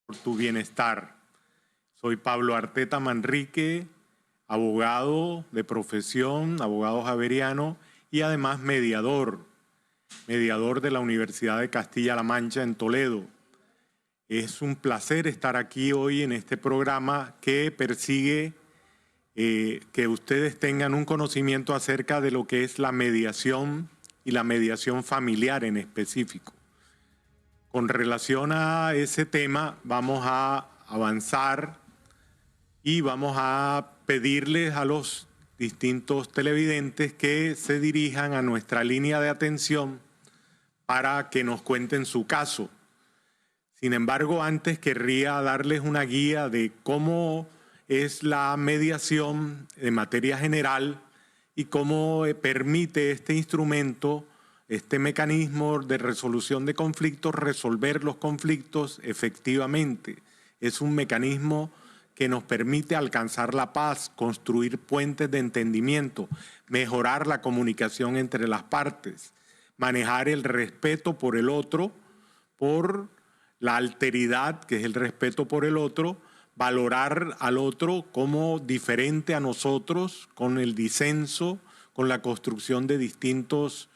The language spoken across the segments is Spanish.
por tu bienestar. Soy Pablo Arteta Manrique, abogado de profesión, abogado javeriano y además mediador de la Universidad de Castilla-La Mancha en Toledo. Es un placer estar aquí hoy en este programa que persigue que ustedes tengan un conocimiento acerca de lo que es la mediación y la mediación familiar en específico. Con relación a ese tema, vamos a avanzar y vamos a pedirles a los distintos televidentes que se dirijan a nuestra línea de atención para que nos cuenten su caso. Sin embargo, antes querría darles una guía de cómo es la mediación de materia general y cómo permite este instrumento, este mecanismo de resolución de conflictos, resolver los conflictos efectivamente. Es un mecanismo que nos permite alcanzar la paz, construir puentes de entendimiento, mejorar la comunicación entre las partes, manejar el respeto por el otro, por la alteridad, que es el respeto por el otro, valorar al otro como diferente a nosotros, con el disenso, con la construcción de distintos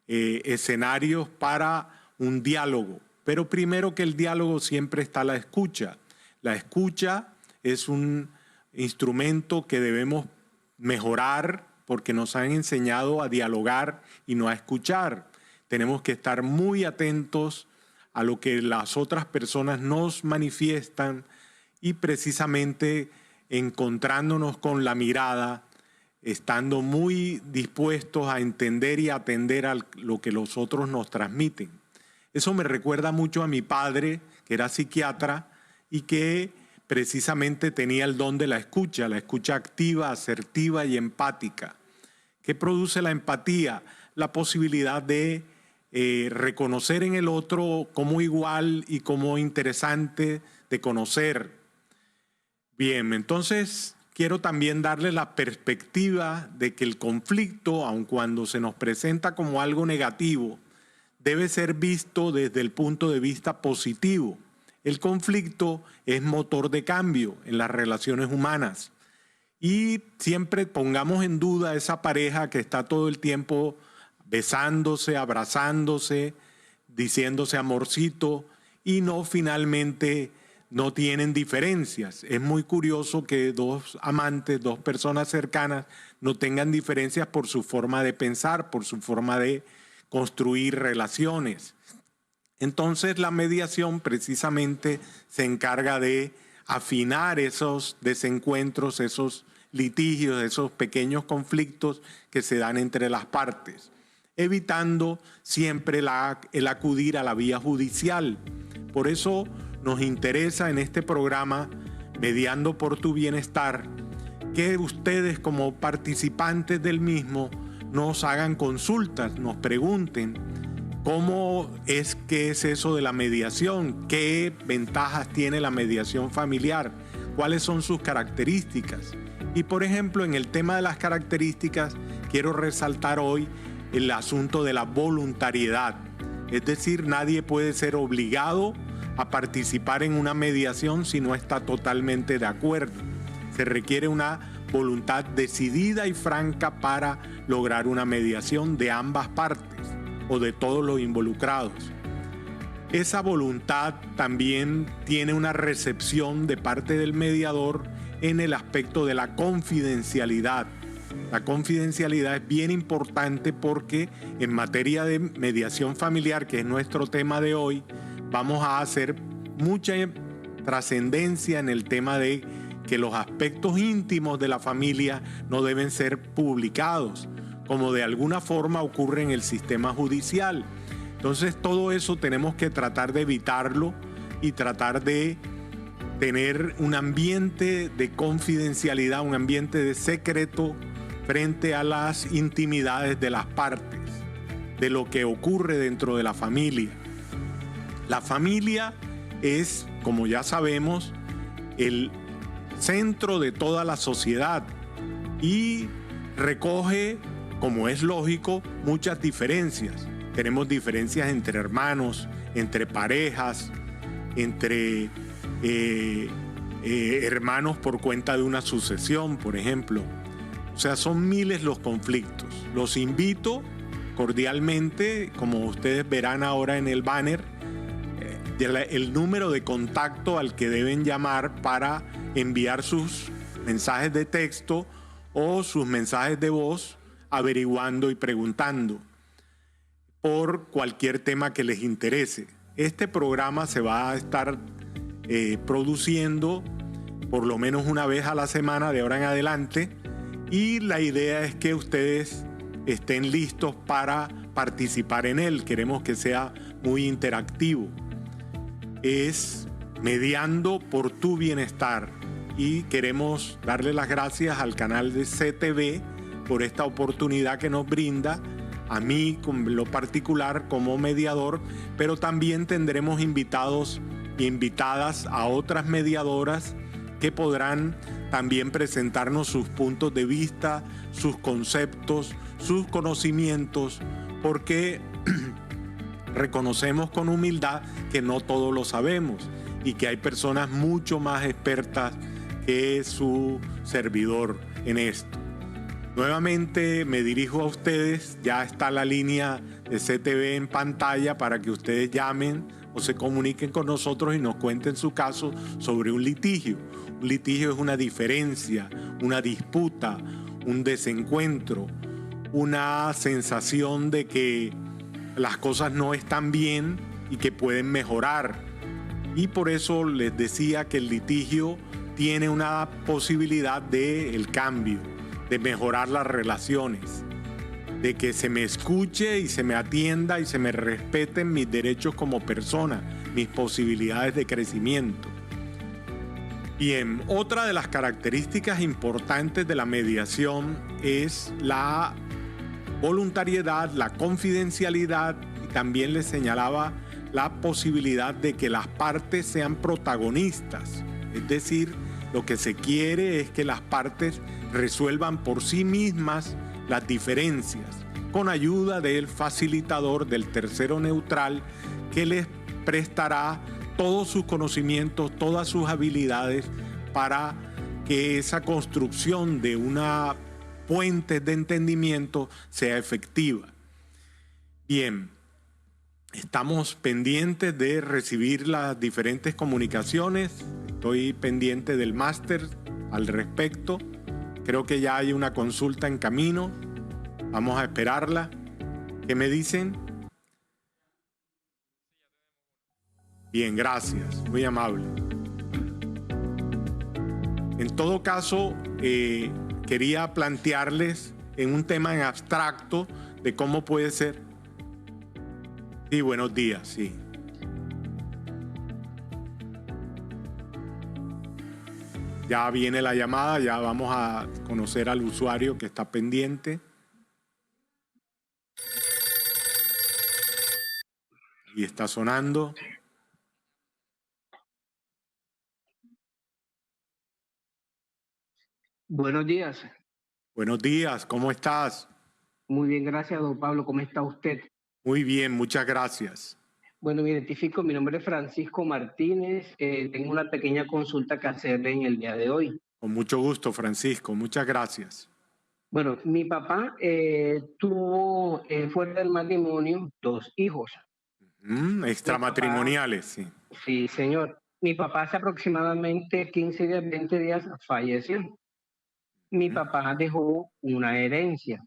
escenarios para un diálogo. Pero primero que el diálogo siempre está la escucha. La escucha es un instrumento que debemos mejorar porque nos han enseñado a dialogar y no a escuchar. Tenemos que estar muy atentos a lo que las otras personas nos manifiestan y precisamente encontrándonos con la mirada, estando muy dispuestos a entender y atender a lo que los otros nos transmiten. Eso me recuerda mucho a mi padre, que era psiquiatra y que precisamente tenía el don de la escucha activa, asertiva y empática. ¿Qué produce la empatía? La posibilidad de reconocer en el otro como igual y como interesante de conocer. Bien, entonces quiero también darle la perspectiva de que el conflicto, aun cuando se nos presenta como algo negativo, debe ser visto desde el punto de vista positivo. El conflicto es motor de cambio en las relaciones humanas y siempre pongamos en duda a esa pareja que está todo el tiempo besándose, abrazándose, diciéndose amorcito y no finalmente no tienen diferencias. Es muy curioso que dos amantes, dos personas cercanas no tengan diferencias por su forma de pensar, por su forma de construir relaciones. Entonces la mediación precisamente se encarga de afinar esos desencuentros, esos litigios, esos pequeños conflictos que se dan entre las partes, evitando siempre el acudir a la vía judicial. Por eso nos interesa en este programa, Mediando por tu Bienestar, que ustedes como participantes del mismo nos hagan consultas, nos pregunten cómo es que es eso de la mediación, qué ventajas tiene la mediación familiar, cuáles son sus características. Y por ejemplo, en el tema de las características, quiero resaltar hoy el asunto de la voluntariedad. Es decir, nadie puede ser obligado a participar en una mediación si no está totalmente de acuerdo. Se requiere una voluntad decidida y franca para lograr una mediación de ambas partes o de todos los involucrados. Esa voluntad también tiene una recepción de parte del mediador en el aspecto de la confidencialidad. La confidencialidad es bien importante porque en materia de mediación familiar, que es nuestro tema de hoy, vamos a hacer mucha trascendencia en el tema de que los aspectos íntimos de la familia no deben ser publicados, como de alguna forma ocurre en el sistema judicial. Entonces todo eso tenemos que tratar de evitarlo y tratar de tener un ambiente de confidencialidad, un ambiente de secreto frente a las intimidades de las partes, de lo que ocurre dentro de la familia. La familia es, como ya sabemos, el centro de toda la sociedad y recoge, como es lógico, muchas diferencias. Tenemos diferencias entre hermanos, entre parejas, entre hermanos por cuenta de una sucesión, por ejemplo. O sea, son miles los conflictos. Los invito cordialmente, como ustedes verán ahora en el banner, el número de contacto al que deben llamar para enviar sus mensajes de texto o sus mensajes de voz averiguando y preguntando por cualquier tema que les interese. Este programa se va a estar produciendo por lo menos una vez a la semana de ahora en adelante, y la idea es que ustedes estén listos para participar en él. Queremos que sea muy interactivo. Es mediando por tu bienestar, y queremos darle las gracias al canal de CTV por esta oportunidad que nos brinda, a mí con lo particular como mediador, pero también tendremos invitados y invitadas a otras mediadoras que podrán también presentarnos sus puntos de vista, sus conceptos, sus conocimientos, porque reconocemos con humildad que no todo lo sabemos y que hay personas mucho más expertas que su servidor en esto. Nuevamente me dirijo a ustedes, ya está la línea de CTV en pantalla para que ustedes llamen o se comuniquen con nosotros y nos cuenten su caso sobre un litigio. Un litigio es una diferencia, una disputa, un desencuentro, una sensación de que las cosas no están bien y que pueden mejorar. Y por eso les decía que el litigio tiene una posibilidad del cambio, de mejorar las relaciones, de que se me escuche y se me atienda y se me respeten mis derechos como persona, mis posibilidades de crecimiento. Bien, otra de las características importantes de la mediación es la voluntariedad, la confidencialidad, y también les señalaba la posibilidad de que las partes sean protagonistas. Es decir, lo que se quiere es que las partes resuelvan por sí mismas las diferencias, con ayuda del facilitador, del tercero neutral, que les prestará todos sus conocimientos, todas sus habilidades para que esa construcción de una puente de entendimiento sea efectiva. Bien, estamos pendientes de recibir las diferentes comunicaciones. Estoy pendiente del máster al respecto. Creo que ya hay una consulta en camino. Vamos a esperarla. ¿Qué me dicen? Bien, gracias. Muy amable. En todo caso, quería plantearles en un tema en abstracto de cómo puede ser. Sí, buenos días, sí. Ya viene la llamada, ya vamos a conocer al usuario que está pendiente. Y está sonando. Buenos días. Buenos días, ¿cómo estás? Muy bien, gracias, don Pablo. ¿Cómo está usted? Muy bien, muchas gracias. Bueno, me identifico, mi nombre es Francisco Martínez. Tengo una pequeña consulta que hacerle en el día de hoy. Con mucho gusto, Francisco, muchas gracias. Bueno, mi papá tuvo, fuera del matrimonio, 2 hijos. Extramatrimoniales, sí. Sí, señor. Mi papá hace aproximadamente 15 días, 20 días falleció. Mi papá dejó una herencia.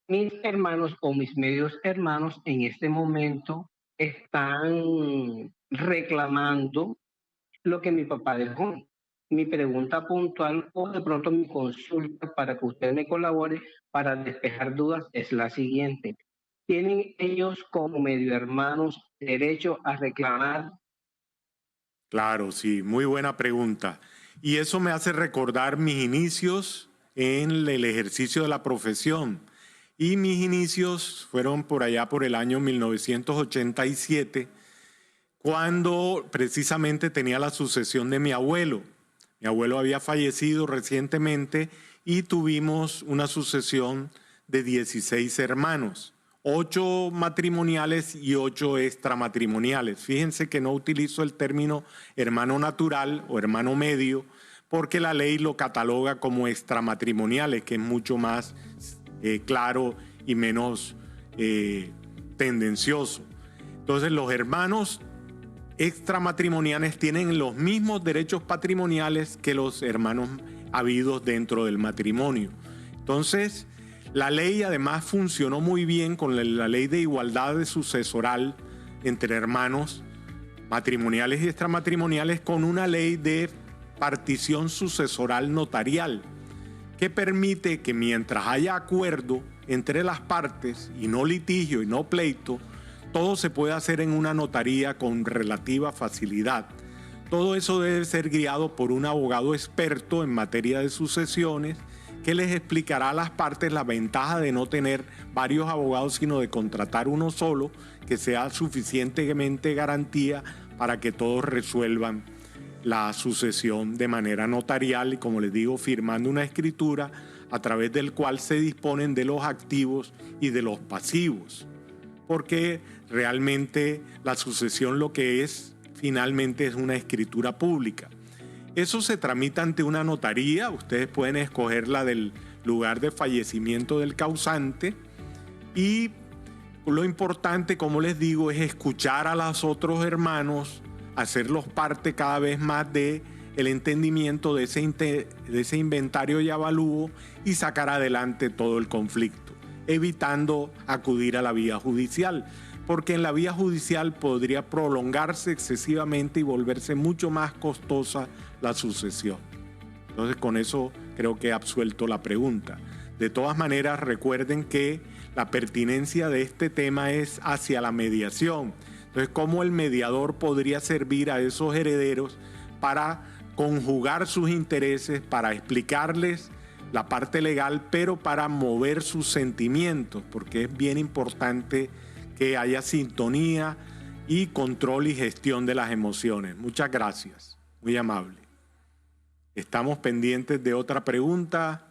Mis hermanos o mis medios hermanos en este momento están reclamando lo que mi papá dejó. Mi pregunta puntual o de pronto mi consulta para que usted me colabore para despejar dudas es la siguiente. ¿Tienen ellos como medio hermanos derecho a reclamar? Claro, sí, muy buena pregunta. Y eso me hace recordar mis inicios en el ejercicio de la profesión. Y mis inicios fueron por allá por el año 1987, cuando precisamente tenía la sucesión de mi abuelo. Mi abuelo había fallecido recientemente y tuvimos una sucesión de 16 hermanos, 8 matrimoniales y 8 extramatrimoniales. Fíjense que no utilizo el término hermano natural o hermano medio porque la ley lo cataloga como extramatrimoniales, que es mucho más claro y menos tendencioso. Entonces los hermanos extramatrimoniales tienen los mismos derechos patrimoniales que los hermanos habidos dentro del matrimonio. Entonces, la ley además funcionó muy bien con la ley de igualdad sucesoral entre hermanos matrimoniales y extramatrimoniales, con una ley de partición sucesoral notarial que permite que mientras haya acuerdo entre las partes y no litigio y no pleito, todo se puede hacer en una notaría con relativa facilidad. Todo eso debe ser guiado por un abogado experto en materia de sucesiones que les explicará a las partes la ventaja de no tener varios abogados, sino de contratar uno solo, que sea suficientemente garantía para que todos resuelvan la sucesión de manera notarial y, como les digo, firmando una escritura a través del cual se disponen de los activos y de los pasivos. Porque realmente la sucesión lo que es finalmente es una escritura pública. Eso se tramita ante una notaría. Ustedes pueden escoger la del lugar de fallecimiento del causante y lo importante, como les digo, es escuchar a los otros hermanos, hacerlos parte cada vez más de el entendimiento de ese inventario y avalúo y sacar adelante todo el conflicto, evitando acudir a la vía judicial, porque en la vía judicial podría prolongarse excesivamente y volverse mucho más costosa la sucesión. Entonces, con eso creo que he absuelto la pregunta. De todas maneras, recuerden que la pertinencia de este tema es hacia la mediación. Entonces, ¿cómo el mediador podría servir a esos herederos para conjugar sus intereses, para explicarles la parte legal, pero para mover sus sentimientos? Porque es bien importante que haya sintonía y control y gestión de las emociones. Muchas gracias, muy amable. Estamos pendientes de otra pregunta.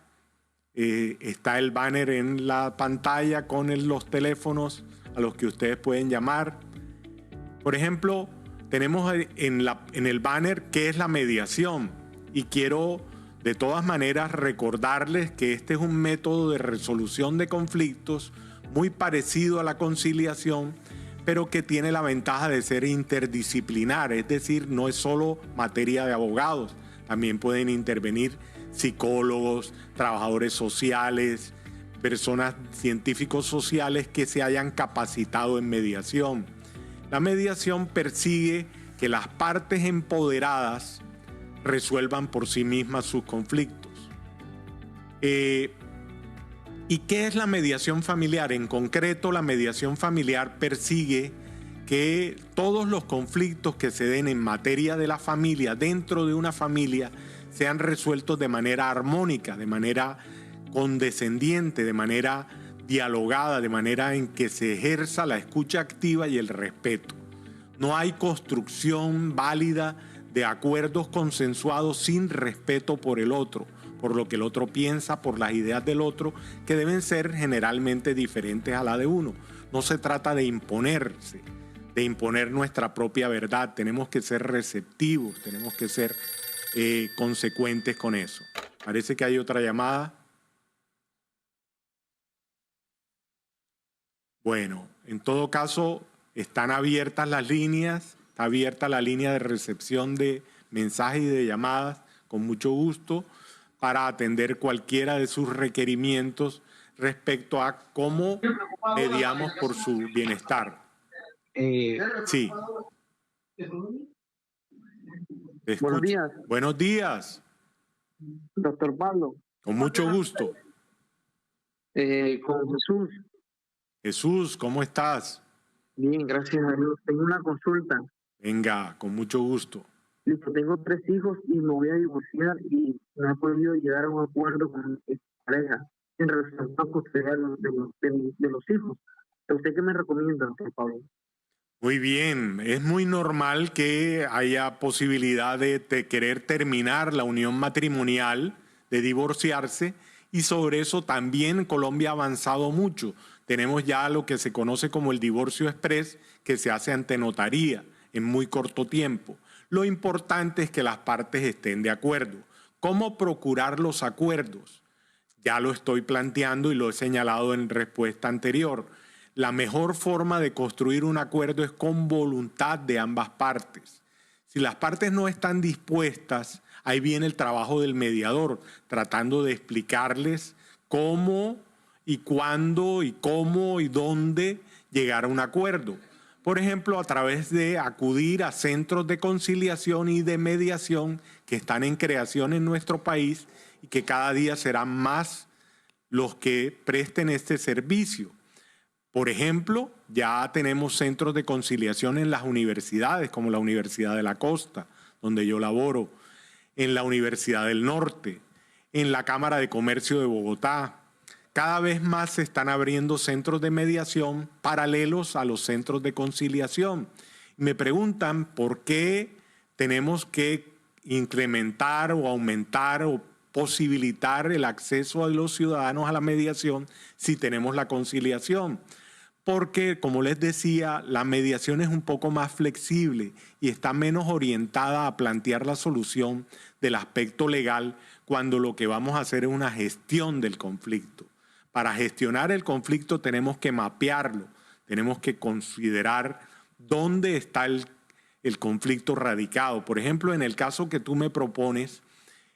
Está el banner en la pantalla con los teléfonos a los que ustedes pueden llamar. Por ejemplo, tenemos en el banner qué es la mediación, y quiero de todas maneras recordarles que este es un método de resolución de conflictos muy parecido a la conciliación, pero que tiene la ventaja de ser interdisciplinar, es decir, no es solo materia de abogados, también pueden intervenir psicólogos, trabajadores sociales, personas científicos sociales que se hayan capacitado en mediación. La mediación persigue que las partes empoderadas resuelvan por sí mismas sus conflictos. ¿Y qué es la mediación familiar? En concreto, la mediación familiar persigue que todos los conflictos que se den en materia de la familia, dentro de una familia, sean resueltos de manera armónica, de manera condescendiente, de manera dialogada, de manera en que se ejerza la escucha activa y el respeto. No hay construcción válida de acuerdos consensuados sin respeto por el otro, por lo que el otro piensa, por las ideas del otro, que deben ser generalmente diferentes a la de uno. No se trata de imponerse, de imponer nuestra propia verdad. Tenemos que ser receptivos, tenemos que ser consecuentes con eso. Parece que hay otra llamada. Bueno, en todo caso, están abiertas las líneas, está abierta la línea de recepción de mensajes y de llamadas, con mucho gusto, para atender cualquiera de sus requerimientos respecto a cómo mediamos por su bienestar. Sí. Buenos días. Buenos días. Doctor Pablo. Con mucho gusto. Con Jesús. Jesús, ¿cómo estás? Bien, gracias a Dios. Tengo una consulta. Venga, con mucho gusto. Listo, tengo 3 hijos y me voy a divorciar y no he podido llegar a un acuerdo con mi pareja en relación a la custodia de los hijos. ¿Usted qué me recomienda, doctor Pablo? Muy bien, es muy normal que haya posibilidad de querer terminar la unión matrimonial, de divorciarse, y sobre eso también Colombia ha avanzado mucho. Tenemos ya lo que se conoce como el divorcio express, que se hace ante notaría en muy corto tiempo. Lo importante es que las partes estén de acuerdo. ¿Cómo procurar los acuerdos? Ya lo estoy planteando y lo he señalado en respuesta anterior. La mejor forma de construir un acuerdo es con voluntad de ambas partes. Si las partes no están dispuestas, ahí viene el trabajo del mediador, tratando de explicarles cómo y cuándo y cómo y dónde llegar a un acuerdo. Por ejemplo, a través de acudir a centros de conciliación y de mediación que están en creación en nuestro país y que cada día serán más los que presten este servicio. Por ejemplo, ya tenemos centros de conciliación en las universidades, como la Universidad de la Costa, donde yo laboro, en la Universidad del Norte, en la Cámara de Comercio de Bogotá. Cada vez más se están abriendo centros de mediación paralelos a los centros de conciliación. Me preguntan por qué tenemos que incrementar o aumentar o posibilitar el acceso de los ciudadanos a la mediación si tenemos la conciliación. Porque, como les decía, la mediación es un poco más flexible y está menos orientada a plantear la solución del aspecto legal cuando lo que vamos a hacer es una gestión del conflicto. Para gestionar el conflicto tenemos que mapearlo, tenemos que considerar dónde está el conflicto radicado. Por ejemplo, en el caso que tú me propones,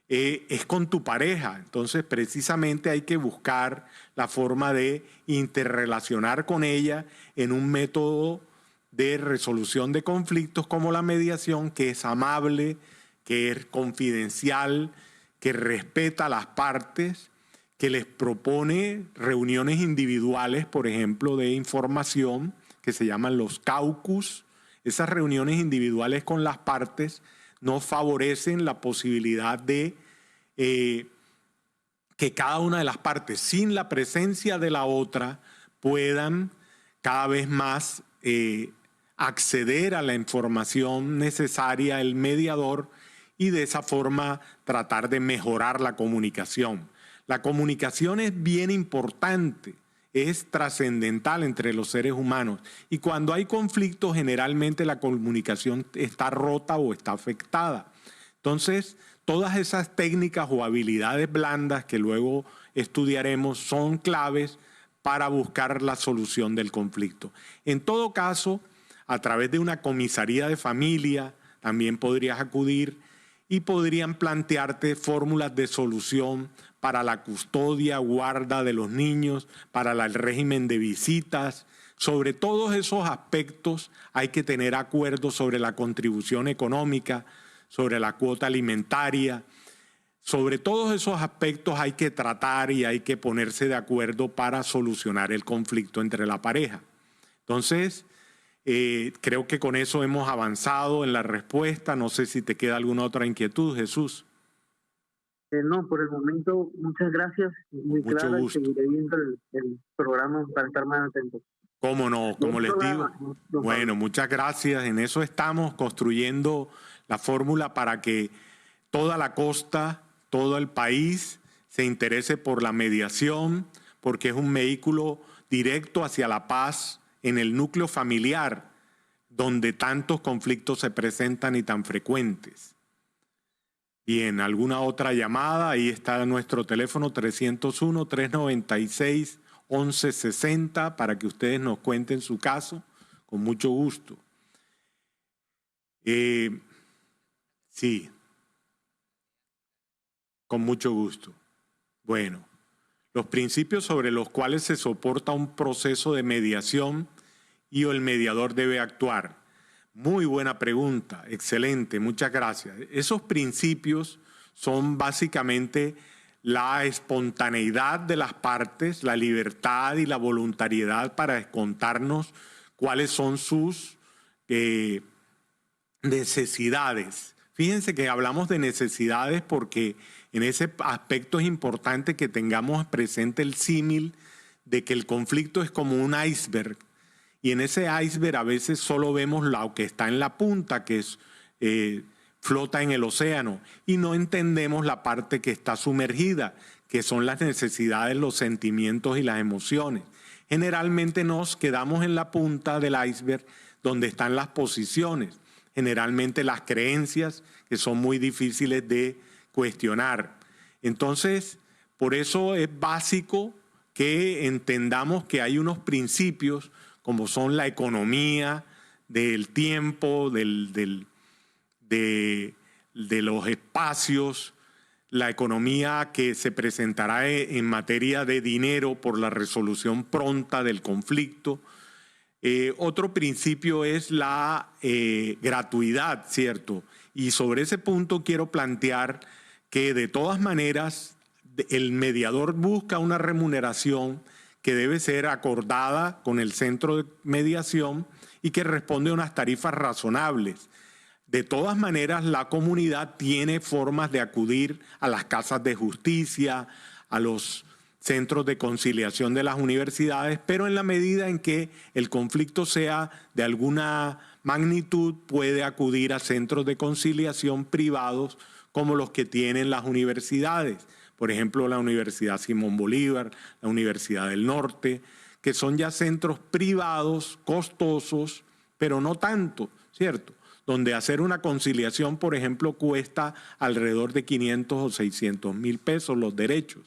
es con tu pareja. Entonces, precisamente hay que buscar la forma de interrelacionar con ella en un método de resolución de conflictos como la mediación, que es amable, que es confidencial, que respeta a las partes, que les propone reuniones individuales, por ejemplo, de información, que se llaman los caucus. Esas reuniones individuales con las partes no favorecen la posibilidad de que cada una de las partes, sin la presencia de la otra, puedan cada vez más acceder a la información necesaria al mediador y de esa forma tratar de mejorar la comunicación. La comunicación es bien importante, es trascendental entre los seres humanos y cuando hay conflictos generalmente la comunicación está rota o está afectada. Entonces, todas esas técnicas o habilidades blandas que luego estudiaremos son claves para buscar la solución del conflicto. En todo caso, a través de una comisaría de familia también podrías acudir y podrían plantearte fórmulas de solución para la custodia, guarda de los niños, para el régimen de visitas. Sobre todos esos aspectos hay que tener acuerdos sobre la contribución económica, sobre la cuota alimentaria. Sobre todos esos aspectos hay que tratar y hay que ponerse de acuerdo para solucionar el conflicto entre la pareja. Entonces, creo que con eso hemos avanzado en la respuesta. No sé si te queda alguna otra inquietud, Jesús. No, por el momento, muchas gracias. Muy Mucho clara, gusto. seguiré viendo el programa para estar más atento. Cómo no, como les digo. Bueno, muchas gracias. En eso estamos construyendo la fórmula para que toda la costa, todo el país se interese por la mediación, porque es un vehículo directo hacia la paz en el núcleo familiar, donde tantos conflictos se presentan y tan frecuentes. Bien, ¿alguna otra llamada? Ahí está nuestro teléfono 301-396-1160 para que ustedes nos cuenten su caso, con mucho gusto. Sí, con mucho gusto. Bueno, los principios sobre los cuales se soporta un proceso de mediación y el mediador debe actuar. Muy buena pregunta, excelente, muchas gracias. Esos principios son básicamente la espontaneidad de las partes, la libertad y la voluntariedad para contarnos cuáles son sus necesidades. Fíjense que hablamos de necesidades porque en ese aspecto es importante que tengamos presente el símil de que el conflicto es como un iceberg. Y en ese iceberg a veces solo vemos lo que está en la punta, que es, flota en el océano, y no entendemos la parte que está sumergida, que son las necesidades, los sentimientos y las emociones. Generalmente nos quedamos en la punta del iceberg donde están las posiciones, generalmente las creencias, que son muy difíciles de cuestionar. Entonces, por eso es básico que entendamos que hay unos principios como son la economía del tiempo, de los espacios, la economía que se presentará en materia de dinero por la resolución pronta del conflicto. Otro principio es la gratuidad, ¿cierto? Y sobre ese punto quiero plantear que de todas maneras el mediador busca una remuneración que debe ser acordada con el centro de mediación y que responde a unas tarifas razonables. De todas maneras, la comunidad tiene formas de acudir a las casas de justicia, a los centros de conciliación de las universidades, pero en la medida en que el conflicto sea de alguna magnitud, puede acudir a centros de conciliación privados como los que tienen las universidades. Por ejemplo, la Universidad Simón Bolívar, la Universidad del Norte, que son ya centros privados, costosos, pero no tanto, ¿cierto? Donde hacer una conciliación, por ejemplo, cuesta alrededor de 500 o 600 mil pesos los derechos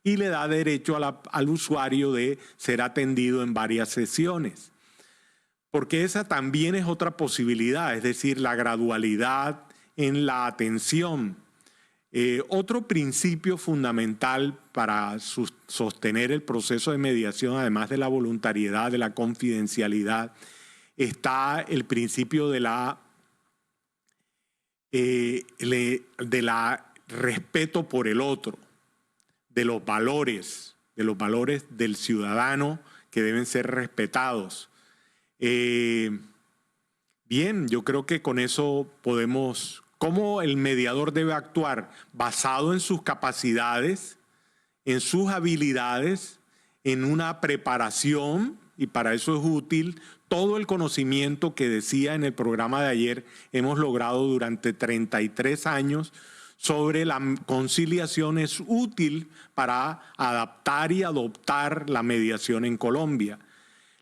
y le da derecho al usuario de ser atendido en varias sesiones. Porque esa también es otra posibilidad, es decir, la gradualidad en la atención. Otro principio fundamental para sostener el proceso de mediación, además de la voluntariedad, de la confidencialidad, está el principio de la respeto por el otro, de los valores del ciudadano que deben ser respetados. Bien, yo creo que con eso podemos... ¿Cómo el mediador debe actuar? Basado en sus capacidades, en sus habilidades, en una preparación, y para eso es útil todo el conocimiento que decía en el programa de ayer, hemos logrado durante 33 años sobre la conciliación, es útil para adaptar y adoptar la mediación en Colombia.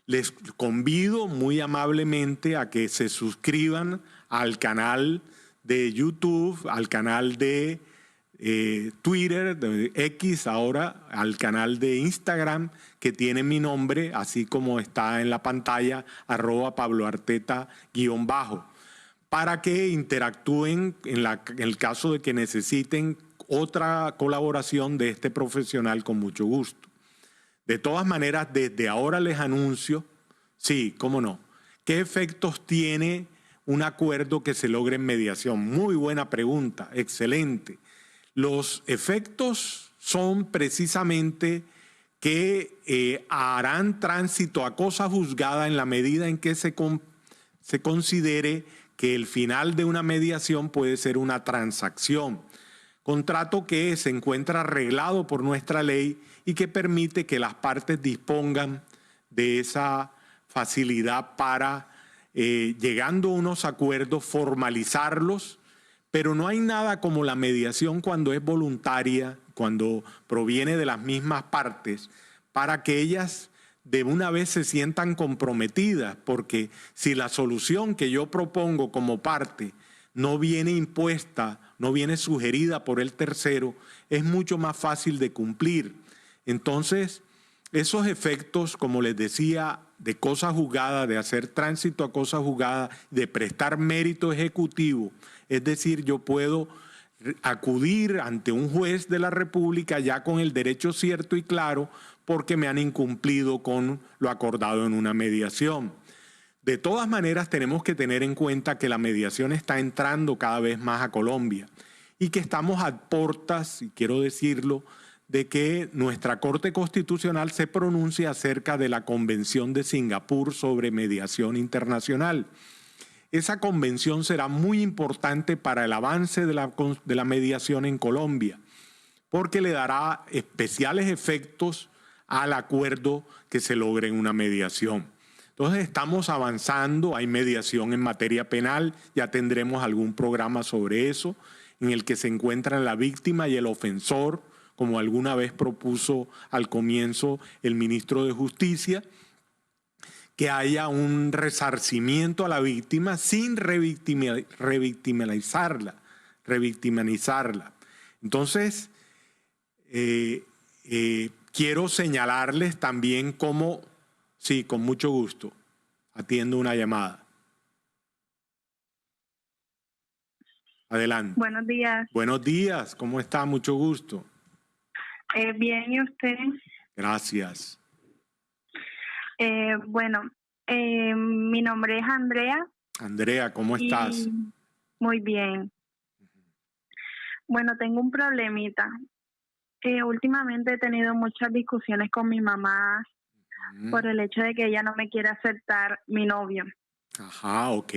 Les convido muy amablemente a que se suscriban al canal de YouTube, al canal de Twitter, de X ahora, al canal de Instagram que tiene mi nombre, así como está en la pantalla, @PabloArteta_, para que interactúen en el caso de que necesiten otra colaboración de este profesional con mucho gusto. De todas maneras, desde ahora les anuncio, sí, cómo no, ¿qué efectos tiene un acuerdo que se logre en mediación? Muy buena pregunta, excelente. Los efectos son precisamente que harán tránsito a cosa juzgada en la medida en que se considere que el final de una mediación puede ser una transacción. Contrato que se encuentra arreglado por nuestra ley y que permite que las partes dispongan de esa facilidad para llegando a unos acuerdos, formalizarlos, pero no hay nada como la mediación cuando es voluntaria, cuando proviene de las mismas partes, para que ellas de una vez se sientan comprometidas, porque si la solución que yo propongo como parte no viene impuesta, no viene sugerida por el tercero, es mucho más fácil de cumplir. Entonces, esos efectos, como les decía, de cosa juzgada, de hacer tránsito a cosa juzgada, de prestar mérito ejecutivo, es decir, yo puedo acudir ante un juez de la República ya con el derecho cierto y claro porque me han incumplido con lo acordado en una mediación. De todas maneras, tenemos que tener en cuenta que la mediación está entrando cada vez más a Colombia y que estamos a portas, y quiero decirlo, de que nuestra Corte Constitucional se pronuncie acerca de la Convención de Singapur sobre mediación internacional. Esa convención será muy importante para el avance de la mediación en Colombia, porque le dará especiales efectos al acuerdo que se logre en una mediación. Entonces estamos avanzando, hay mediación en materia penal, ya tendremos algún programa sobre eso, en el que se encuentran la víctima y el ofensor como alguna vez propuso al comienzo el ministro de Justicia, que haya un resarcimiento a la víctima sin revictimizarla. Entonces, quiero señalarles también cómo, sí, con mucho gusto, atiendo una llamada. Adelante. Buenos días. Buenos días, ¿cómo está? Mucho gusto. Bien, ¿y usted? Gracias. Mi nombre es Andrea. Andrea, ¿cómo estás? Muy bien. Bueno, tengo un problemita. Últimamente he tenido muchas discusiones con mi mamá por el hecho de que ella no me quiere aceptar mi novio. Ajá, ok.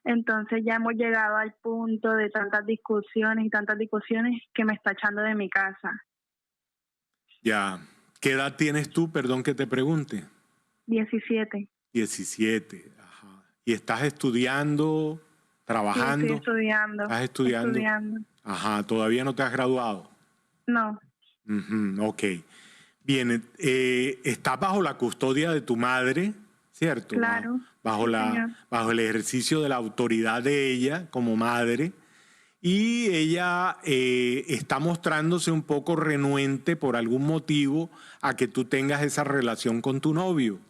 Entonces ya hemos llegado al punto de tantas discusiones que me está echando de mi casa. Ya. ¿Qué edad tienes tú? Perdón que te pregunte. 17. 17, ajá. ¿Y estás estudiando, trabajando? Sí, estoy estudiando. ¿Estás estudiando? Ajá, ¿todavía no te has graduado? No. Ok. Bien, estás bajo la custodia de tu madre, ¿cierto? Claro. Bajo el ejercicio de la autoridad de ella como madre. Y ella está mostrándose un poco renuente por algún motivo a que tú tengas esa relación con tu novio.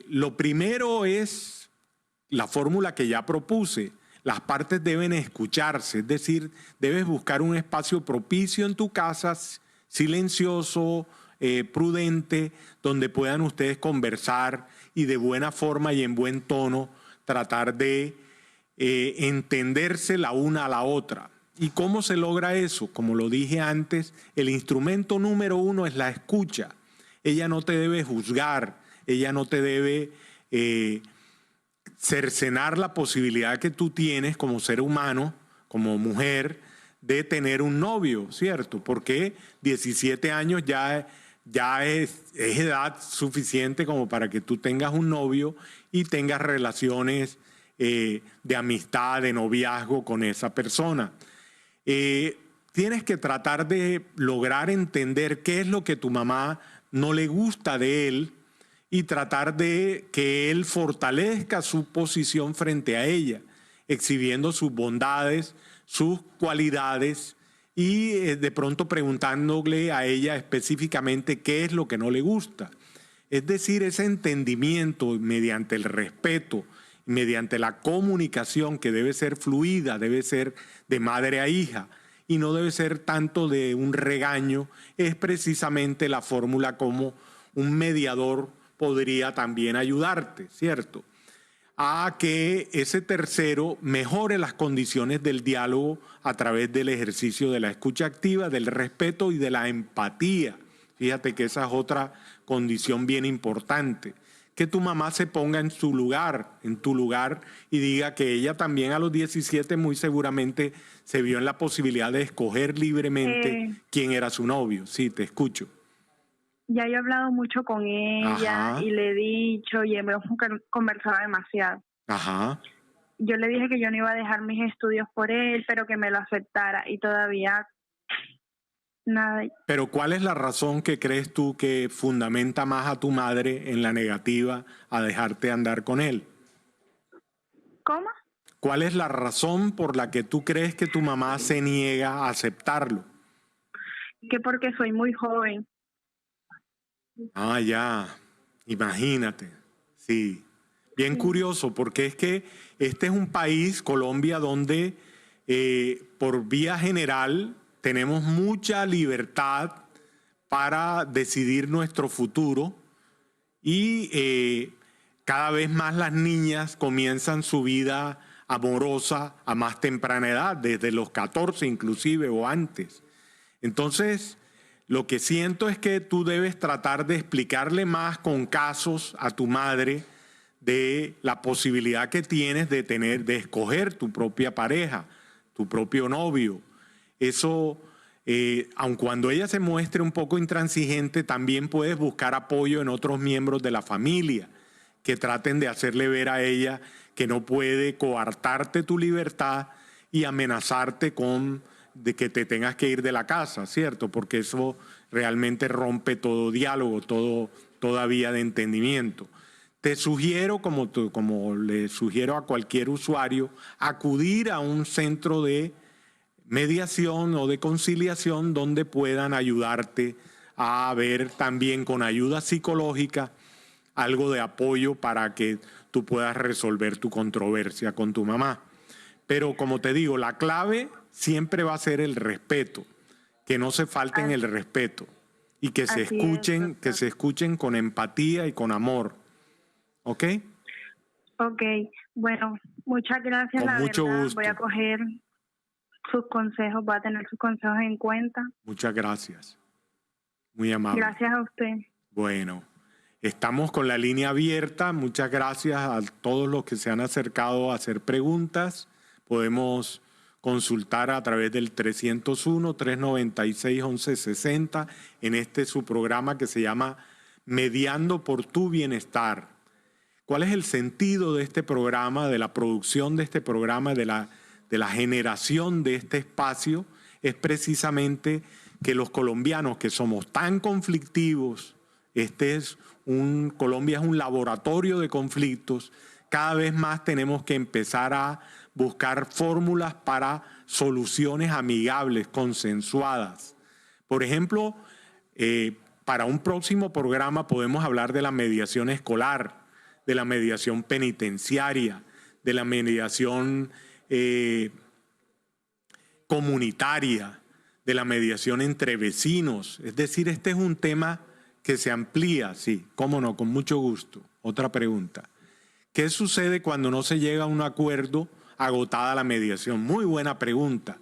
Lo primero es la fórmula que ya propuse. Las partes deben escucharse, es decir, debes buscar un espacio propicio en tu casa, silencioso, prudente, donde puedan ustedes conversar y de buena forma y en buen tono tratar de entenderse la una a la otra. ¿Y cómo se logra eso? Como lo dije antes, el instrumento número uno es la escucha. Ella no te debe juzgar, ella no te debe cercenar la posibilidad que tú tienes como ser humano, como mujer, de tener un novio, ¿cierto? Porque 17 años ya es edad suficiente como para que tú tengas un novio y tengas relaciones de amistad, de noviazgo con esa persona. Tienes que tratar de lograr entender qué es lo que tu mamá no le gusta de él y tratar de que él fortalezca su posición frente a ella, exhibiendo sus bondades, sus cualidades y de pronto preguntándole a ella específicamente qué es lo que no le gusta. Es decir, ese entendimiento mediante el respeto, mediante la comunicación que debe ser fluida, debe ser de madre a hija y no debe ser tanto de un regaño, es precisamente la fórmula como un mediador podría también ayudarte, ¿cierto? A que ese tercero mejore las condiciones del diálogo a través del ejercicio de la escucha activa, del respeto y de la empatía. Fíjate que esa es otra condición bien importante. Que tu mamá se ponga en tu lugar, y diga que ella también a los 17 muy seguramente se vio en la posibilidad de escoger libremente quién era su novio. Sí, te escucho. Ya yo he hablado mucho con ella. Ajá. Y le he dicho y hemos conversado demasiado. Ajá. Yo le dije que yo no iba a dejar mis estudios por él, pero que me lo aceptara y todavía nada. Pero ¿cuál es la razón que crees tú que fundamenta más a tu madre en la negativa a dejarte andar con él? ¿Cómo? ¿Cuál es la razón por la que tú crees que tu mamá se niega a aceptarlo? Que porque soy muy joven. Ah, ya, imagínate, sí. Bien curioso, porque es que este es un país, Colombia, donde por vía general tenemos mucha libertad para decidir nuestro futuro y cada vez más las niñas comienzan su vida amorosa a más temprana edad, desde los 14 inclusive o antes. Entonces, lo que siento es que tú debes tratar de explicarle más con casos a tu madre de la posibilidad que tienes de escoger tu propia pareja, tu propio novio. Eso, aun cuando ella se muestre un poco intransigente, también puedes buscar apoyo en otros miembros de la familia que traten de hacerle ver a ella que no puede coartarte tu libertad y amenazarte con de que te tengas que ir de la casa, ¿cierto? Porque eso realmente rompe todo diálogo, toda vía de entendimiento. Te sugiero, como le sugiero a cualquier usuario, acudir a un centro de mediación o de conciliación donde puedan ayudarte a ver también con ayuda psicológica algo de apoyo para que tú puedas resolver tu controversia con tu mamá. Pero como te digo, la clave siempre va a ser el respeto, que no se falten el respeto y que se escuchen con empatía y con amor. ¿Ok? Ok, bueno, muchas gracias. Con mucho gusto. Voy a coger sus consejos, voy a tener sus consejos en cuenta. Muchas gracias. Muy amable. Gracias a usted. Bueno, estamos con la línea abierta. Muchas gracias a todos los que se han acercado a hacer preguntas. Podemos consultar a través del 301-396-1160 en su programa que se llama Mediando por tu Bienestar. ¿Cuál es el sentido de este programa, de la producción de este programa, de la generación de este espacio? Es precisamente que los colombianos, que somos tan conflictivos, Colombia es un laboratorio de conflictos, cada vez más tenemos que empezar a buscar fórmulas para soluciones amigables, consensuadas. Por ejemplo, para un próximo programa podemos hablar de la mediación escolar, de la mediación penitenciaria, de la mediación comunitaria, de la mediación entre vecinos. Es decir, este es un tema que se amplía, sí, cómo no, con mucho gusto. Otra pregunta. ¿Qué sucede cuando no se llega a un acuerdo agotada la mediación? Muy buena pregunta.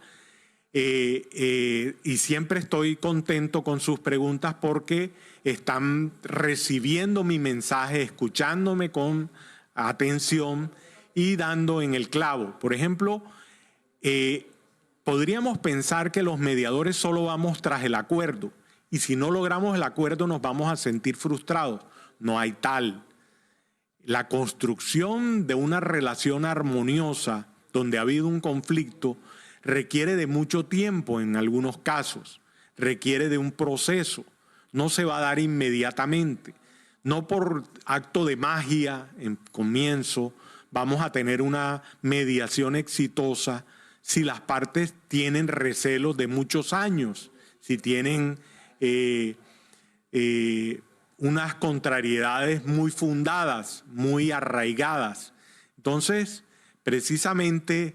Y siempre estoy contento con sus preguntas porque están recibiendo mi mensaje, escuchándome con atención y dando en el clavo. Por ejemplo, podríamos pensar que los mediadores solo vamos tras el acuerdo y si no logramos el acuerdo nos vamos a sentir frustrados. No hay tal. La construcción de una relación armoniosa donde ha habido un conflicto requiere de mucho tiempo en algunos casos, requiere de un proceso, no se va a dar inmediatamente. No por acto de magia en comienzo vamos a tener una mediación exitosa si las partes tienen recelos de muchos años, si tienen unas contrariedades muy fundadas, muy arraigadas. Entonces, precisamente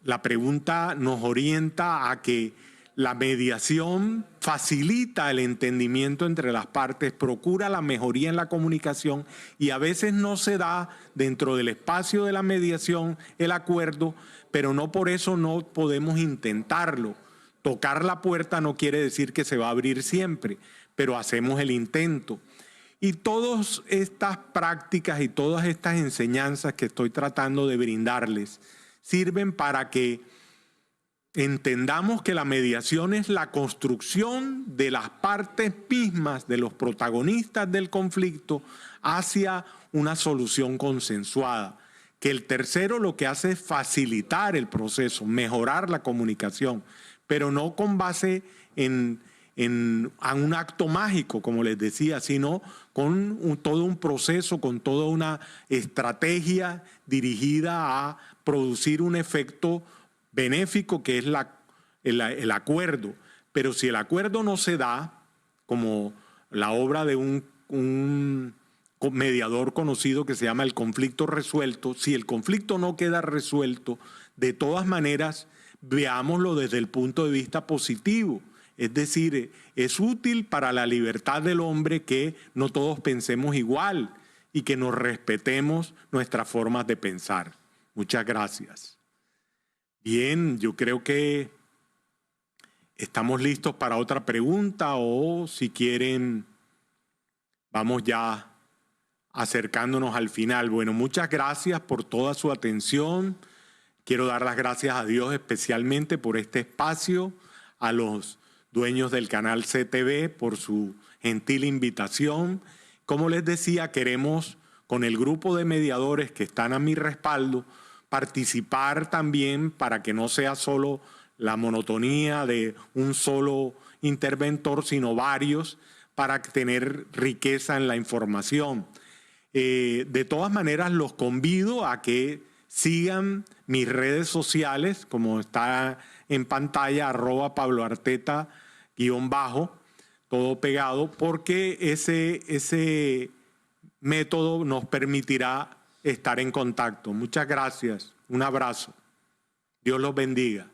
la pregunta nos orienta a que la mediación facilita el entendimiento entre las partes, procura la mejoría en la comunicación y a veces no se da dentro del espacio de la mediación el acuerdo, pero no por eso no podemos intentarlo. Tocar la puerta no quiere decir que se va a abrir siempre, pero hacemos el intento. Y todas estas prácticas y todas estas enseñanzas que estoy tratando de brindarles sirven para que entendamos que la mediación es la construcción de las partes mismas, de los protagonistas del conflicto, hacia una solución consensuada. Que el tercero lo que hace es facilitar el proceso, mejorar la comunicación, pero no con base en un acto mágico, como les decía, sino con todo un proceso, con toda una estrategia dirigida a producir un efecto benéfico que es el acuerdo. Pero si el acuerdo no se da, como la obra de un mediador conocido que se llama El conflicto resuelto, si el conflicto no queda resuelto, de todas maneras, veámoslo desde el punto de vista positivo. Es decir, es útil para la libertad del hombre que no todos pensemos igual y que nos respetemos nuestras formas de pensar. Muchas gracias. Bien, yo creo que estamos listos para otra pregunta o si quieren, vamos ya acercándonos al final. Bueno, muchas gracias por toda su atención. Quiero dar las gracias a Dios especialmente por este espacio, a los dueños del canal CTV por su gentil invitación. Como les decía, queremos con el grupo de mediadores que están a mi respaldo participar también para que no sea solo la monotonía de un solo interventor, sino varios, para tener riqueza en la información. De todas maneras, los convido a que sigan mis redes sociales, como está en pantalla, @PabloArteta_, todo pegado, porque ese método nos permitirá estar en contacto. Muchas gracias. Un abrazo. Dios los bendiga.